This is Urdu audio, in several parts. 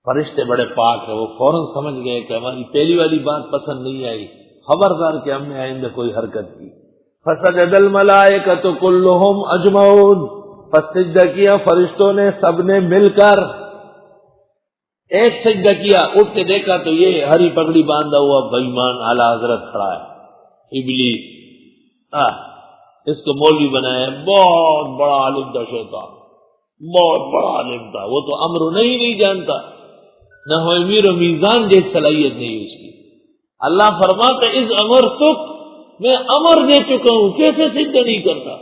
فرشتے بڑے پاک ہیں، وہ فوراً سمجھ گئے کہ ہماری پہلی والی بات پسند نہیں آئی، خبردار کہ ہم نے آئندہ کوئی حرکت کی۔ فسجد الملائکۃ کلھم اجمعون، پس سجدہ کیا فرشتوں نے سب نے مل کر، ایک سجدہ کیا، اٹھ کے دیکھا تو یہ ہری پگڑی باندھا ہوا بےایمان اعلیٰ حضرت کھڑا ہے، ابلیس، اس کو مولوی بنایا ہے، بہت بڑا عالم تھا شیطان، بہت بڑا عالم تھا، وہ تو امر نہیں جانتا، نہ وہ امیر و میزان جیسی صلاحیت نہیں اس کی۔ اللہ فرماتا اذ امرتک، میں امر دے چکا ہوں، کیسے سجدہ نہیں کرتا؟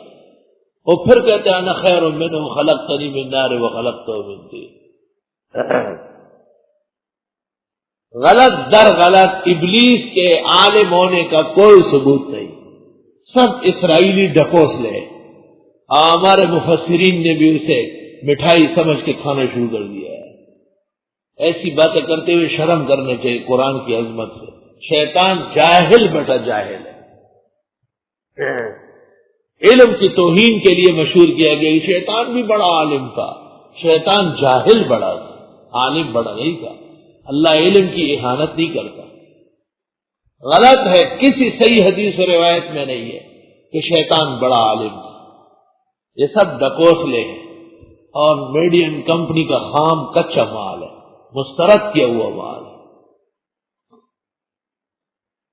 وہ پھر کہتے ہیں انا خیر منہ خلقتنی من نار وخلقتہ من طین۔ غلط در غلط ابلیس کے عالم ہونے کا کوئی ثبوت نہیں، سب اسرائیلی ڈھکوسلے ہیں۔ ہمارے مفسرین نے بھی اسے مٹھائی سمجھ کے کھانا شروع کر دیا ہے۔ ایسی باتیں کرتے ہوئے شرم کرنے چاہیے قرآن کی عظمت سے۔ شیطان جاہل بیٹا جاہل ہے، علم کی توہین کے لیے مشہور کیا گیا۔ شیطان بھی بڑا عالم تھا، شیطان جاہل بڑا تھا، عالم بڑا نہیں تھا۔ اللہ علم کی اہانت نہیں کرتا۔ غلط ہے، کسی صحیح حدیث و روایت میں نہیں ہے کہ شیطان بڑا عالم تھا۔ یہ سب ڈکوسلے ہیں اور میڈین کمپنی کا خام کچا مال ہے، مسترد کیا ہوا مال ہے۔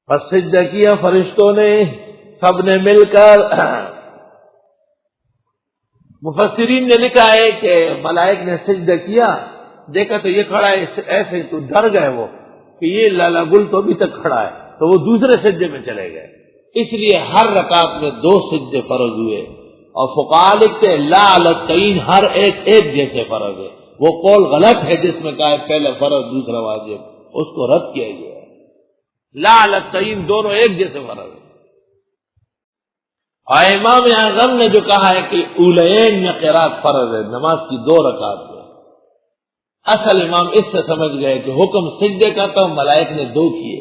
پس سجدہ کیا فرشتوں نے سب نے مل کر۔ مفسرین نے لکھا ہے کہ ملائک نے سجدہ کیا، دیکھا تو یہ کھڑا ہے، ایسے تو ڈر گئے وہ کہ یہ لالا گل تو ابھی تک کھڑا ہے، تو وہ دوسرے سجدے میں چلے گئے۔ اس لیے ہر رکعت میں 2 سجدے فرض ہوئے، اور فقہاء لکھتے لا علی التعین، ہر ایک جیسے فرض ہے۔ وہ قول غلط ہے جس میں کہا ہے پہلا فرض دوسرا واجب، اس کو رد کیا گیا ہے۔ لا علی التعین، دونوں ایک جیسے فرض ہے۔ اور امام اعظم نے جو کہا ہے کہ اولین میں قرات فرض ہے، نماز کی 2 رکعت ہے، اصل امام اس سے سمجھ گئے کہ حکم سجدے کا تو ملائک نے 2 کیے،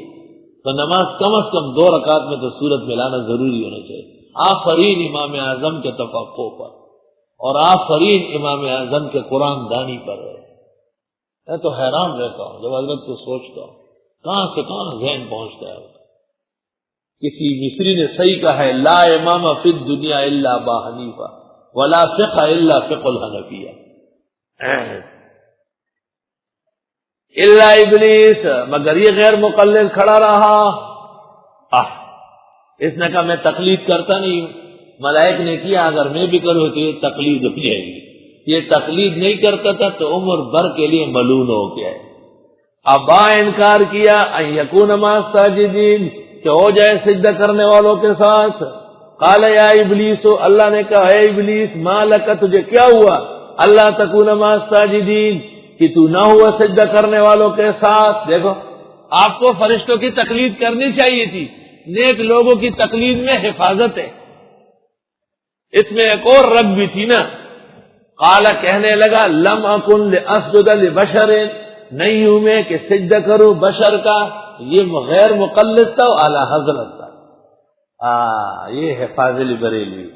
تو نماز کم از کم 2 رکعت میں تو سورت ملانا ضروری ہونا چاہیے۔ آفرین امام اعظم کے تفقہ پر، اور آفرین امام اعظم کے قرآن دانی پر ہے۔ میں تو حیران رہتا ہوں جب حضرت کو سوچتا ہوں، کہاں سے کہاں ذہن پہنچتا ہے۔ کسی مصری نے صحیح کہا ہے لا امام فی الدنیا الا ابا حنیفہ ولا فقہ الا فقہ الحنفیہ، الا ابلیس، مگر یہ غیر مقلد کھڑا رہا۔ اس نے کہا میں تقلید کرتا نہیں ہوں، ملائک نے کیا، اگر میں بھی کروں تو یہ تقلید ہو جائے گی۔ یہ تقلید نہیں کرتا تھا تو عمر بھر کے لیے ملعون ہو گیا ہے۔ ابا انکار کیا ان یکون مع الساجدین، کہ ہو جائے سجدہ کرنے والوں کے ساتھ۔ قال یا ابلیس، اللہ نے کہا اے ابلیس، ما لک، تجھے کیا ہوا، اللہ تکون مع الساجدین، کہ تو نہ ہوا سجدہ کرنے والوں کے ساتھ۔ دیکھو، آپ کو فرشتوں کی تقلید کرنی چاہیے تھی، نیک لوگوں کی تقلید میں حفاظت ہے۔ اس میں ایک اور رد بھی تھی نا، قال، کہنے لگا لم اکن لاسجد لبشر، نہیں ہوں میں کہ سجدہ کروں بشر کا۔ یہ غیر مقلد تھا، اعلی حضرت تھا۔ یہ ہے فاضل بریلوی۔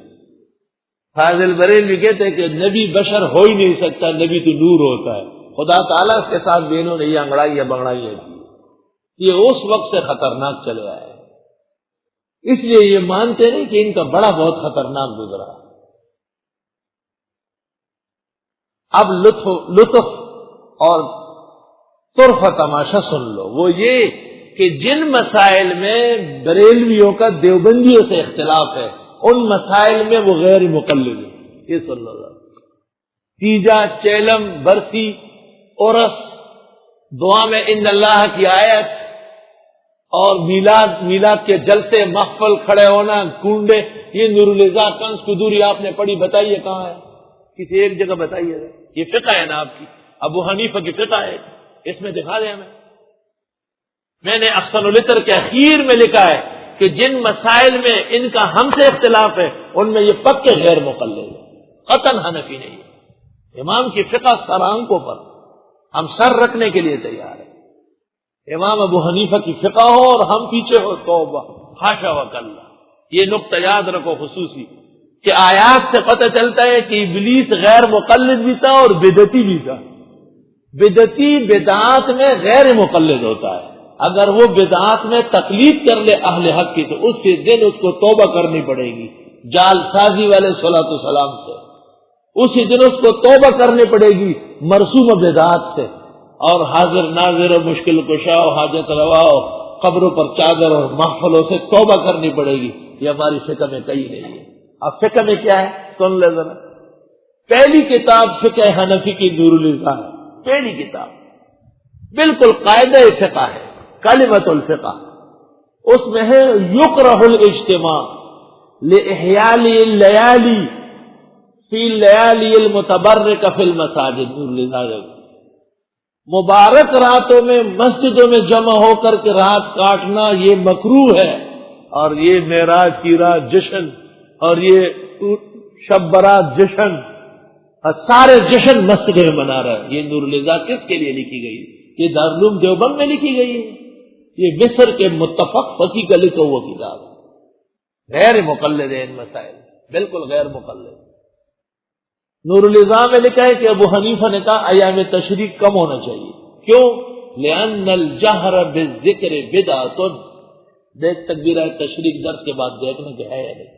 فاضل بریلوی کہتے ہیں کہ نبی بشر ہو ہی نہیں سکتا، نبی تو نور ہوتا ہے۔ خدا تعالیٰ اس کے ساتھ بھی انہوں نے یہ انگڑائیاں بنگڑائیاں کی، یہ اس وقت سے خطرناک چلے آئے، اس لیے یہ مانتے نہیں کہ ان کا بڑا بہت خطرناک گزرا۔ اب لطف اور طرف تماشا سن لو، وہ یہ کہ جن مسائل میں بریلویوں کا دیوبندیوں سے اختلاف ہے، ان مسائل میں وہ غیر مقلد ہے۔ یہ سن لو، تیجا، چیلم، برسی، عرس، دعا میں ان اللہ کی آیت، اور میلاد کے جلسے، محفل، کھڑے ہونا، کنڈے، یہ نور الزا، کنز قدوری آپ نے پڑھی، بتائیے کہاں ہے؟ کسی ایک جگہ بتائیے۔ یہ فقہ ہے نا آپ کی، ابو حنیفہ کی فقہ ہے، اس میں دکھا دیں ہمیں۔ میں نے احسن العطر کے اخیر میں لکھا ہے کہ جن مسائل میں ان کا ہم سے اختلاف ہے، ان میں یہ پکے غیر مقلد ہے، قطعاً حنفی نہیں ہے۔ امام کی فقہ سر آنکھوں پر، ہم سر رکھنے کے لیے تیار ہیں۔ امام ابو حنیفہ کی فقہ ہو اور ہم پیچھے ہو، توبہ، حاشا وکلا۔ یہ نقطہ یاد رکھو خصوصی، کہ آیات سے پتہ چلتا ہے کہ ابلیس غیر مقلد بھی تھا اور بدعتی بھی تھا۔ بدعتی بدعات میں غیر مقلد ہوتا ہے، اگر وہ بدعات میں تقلید کر لے اہل حق کی تو اس سے دن اس کو توبہ کرنی پڑے گی جال سازی والے صلاۃ والسلام سے، اسی دن اس کو توبہ کرنی پڑے گی مرسوم بدعات سے، اور حاضر ناظر مشکل کشا حاجت روا قبروں پر چادر اور محفلوں سے توبہ کرنی پڑے گی۔ یہ ہماری فقہ میں کہیں نہیں ہے۔ اب فقہ میں کیا ہے سن لے ذرا۔ پہلی کتاب فقہ حنفی کی نور العزا ہے، پہلی کتاب بالکل قاعدہ فقہ ہے، کلمۃ الفقہ، اس میں ہے یکرہ الاجتماع لإحیاء اللیالی فی اللیالی المتبرکہ فی المساجد، نور العزا، مبارک راتوں میں مسجدوں میں جمع ہو کر کے رات کاٹنا یہ مکروہ ہے، اور یہ معراج کی رات جشن اور یہ شب برات جشن اور سارے جشن مسجد میں منا رہا ہے۔ یہ نور العزا کس کے لیے لکھی گئی ہے؟ یہ دارالعلوم دیوبند میں لکھی گئی ہے، یہ مصر کے متفق فقیہ کا لکھا ہوا کتاب ہے، غیر مقلد ہے ان مسائل، بالکل غیر مقلد۔ نور العزا میں لکھا ہے کہ ابو حنیفہ نے کہا ایام تشریق کم ہونا چاہیے، کیوں؟ لأن الجہر بالذکر بدعۃ، دیکھ تکبیرہ تشریق درس کے بعد دیکھنے کے ہے یا نہیں۔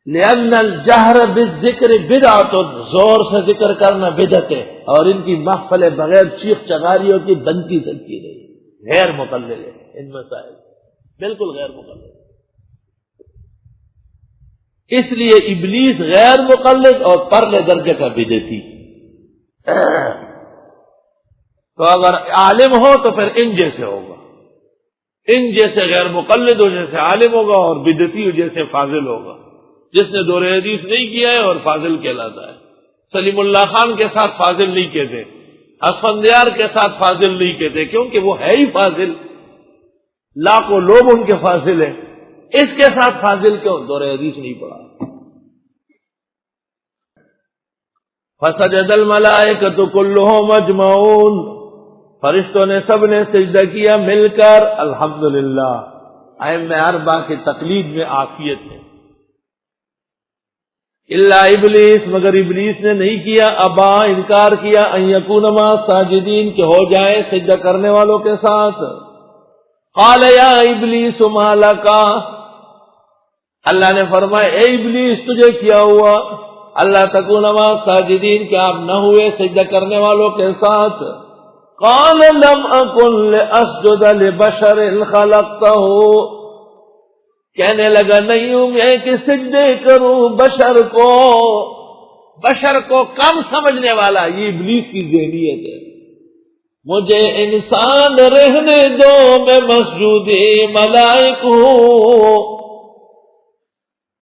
لأن الجہر بالذکر بدعۃ، زور سے ذکر کرنا بدعت ہے، اور ان کی محفل بغیر چیخ چغاریوں کی بنتی سکتی نہیں، غیر مقلد ہے ان مسائل، بالکل غیر مقلد۔ اس لیے ابلیس غیر مقلد اور پرلے درجے کا بدعتی۔ تو اگر عالم ہو تو پھر ان جیسے ہوگا، ان جیسے غیر مقلد ہو جیسے عالم ہوگا، اور بدعتی ہو جیسے فاضل ہوگا، جس نے دور حدیث نہیں کیا ہے اور فاضل کہلاتا ہے۔ سلیم اللہ خان کے ساتھ فاضل نہیں کہتے، اسفندیار کے ساتھ فاضل نہیں کہتے، کیونکہ وہ ہے ہی فاضل، لاکھوں لوگ ان کے فاضل ہیں، اس کے ساتھ فاضل کیوں؟ دور حدیث نہیں پڑھا۔ فسجد الملائکۃ کلھم اجمعون، فرشتوں نے سب نے سجدہ کیا مل کر، الحمدللہ۔ ائمہ اربعہ کی تقلید میں عافیت ہے۔ الا ابلیس، مگر ابلیس نے نہیں کیا، ابا انکار کیا، ان یکون مع الساجدین، کہ ہو جائے سجدہ کرنے والوں کے ساتھ۔ قال یا ابلیس ما لک، اللہ نے فرمایا اے ابلیس تجھے کیا ہوا، اللہ تکون مع الساجدین، کہ آپ نہ ہوئے سجدہ کرنے والوں کے ساتھ۔ قال لم اکن لاسجد لبشر خلقتہ، کہنے لگا نہیں ہوں میں کہ سجدے کروں بشر کو کم سمجھنے والا، یہ ابلیس کی ذہنیت ہے۔ مجھے انسان رہنے دو، میں مسجود ملائک ہوں،